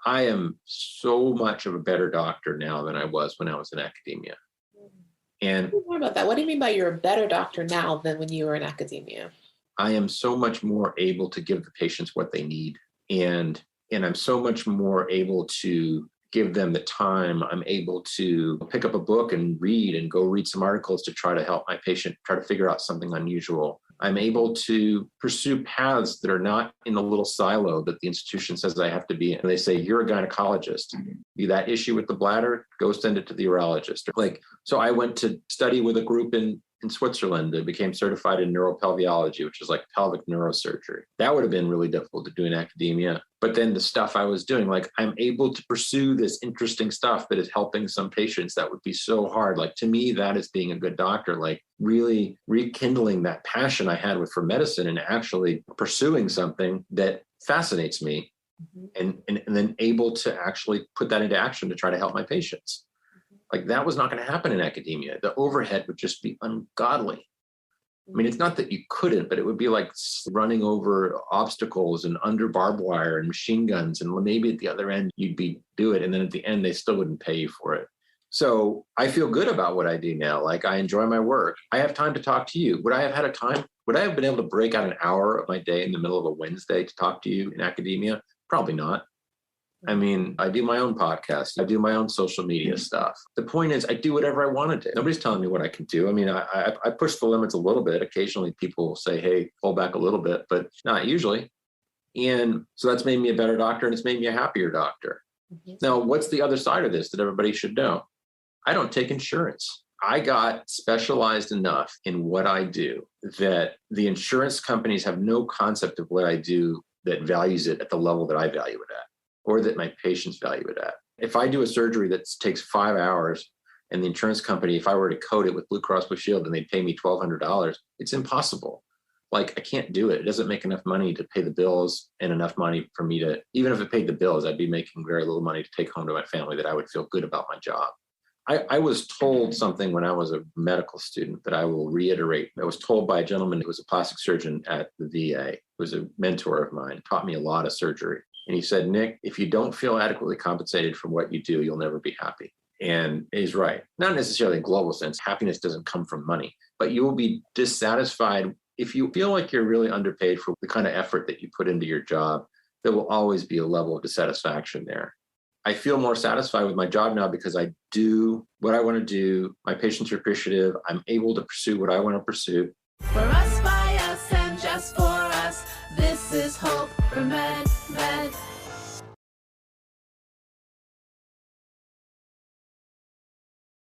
I am so much of a better doctor now than I was when I was in academia. And More about that. What do you mean by you're a better doctor now than when you were in academia? I am so much more able to give the patients what they need. And I'm so much more able to give them the time. I'm able to pick up a book and read and go read some articles to try to help my patient try to figure out something unusual. I'm able to pursue paths that are not in the little silo that the institution says I have to be in. They say, you're a gynecologist. That issue with the bladder, go send it to the urologist. So I went to study with a group in Switzerland that became certified in neuropelviology, which is like pelvic neurosurgery. That would have been really difficult to do in academia. But then the stuff I was doing, I'm able to pursue this interesting stuff that is helping some patients that would be so hard. To me, that is being a good doctor, really rekindling that passion I had for medicine and actually pursuing something that fascinates me and then able to actually put that into action to try to help my patients. That was not going to happen in academia. The overhead would just be ungodly. I mean, it's not that you couldn't, but it would be like running over obstacles and under barbed wire and machine guns. And maybe at the other end, you'd do it. And then at the end, they still wouldn't pay you for it. So I feel good about what I do now. I enjoy my work. I have time to talk to you. Would I have had a time? Would I have been able to break out an hour of my day in the middle of a Wednesday to talk to you in academia? Probably not. I mean, I do my own podcast. I do my own social media stuff. The point is, I do whatever I want to do. Nobody's telling me what I can do. I mean, I push the limits a little bit. Occasionally people say, hey, pull back a little bit, but not usually. And so that's made me a better doctor and it's made me a happier doctor. Now, what's the other side of this that everybody should know? I don't take insurance. I got specialized enough in what I do that the insurance companies have no concept of what I do that values it at the level that I value it at, or that my patients value it at. If I do a surgery that takes 5 hours and the insurance company, if I were to code it with Blue Cross Blue Shield and they'd pay me $1,200, it's impossible. I can't do it. It doesn't make enough money to pay the bills and enough money for me to, even if it paid the bills, I'd be making very little money to take home to my family that I would feel good about my job. I was told something when I was a medical student that I will reiterate. I was told by a gentleman who was a plastic surgeon at the VA, who was a mentor of mine, taught me a lot of surgery. And he said, Nick, if you don't feel adequately compensated for what you do, you'll never be happy. And he's right. Not necessarily in a global sense. Happiness doesn't come from money, but you will be dissatisfied if you feel like you're really underpaid for the kind of effort that you put into your job. There will always be a level of dissatisfaction there. I feel more satisfied with my job now because I do what I want to do. My patients are appreciative. I'm able to pursue what I want to pursue. For us, by us, and just for us, this is Hope for Med.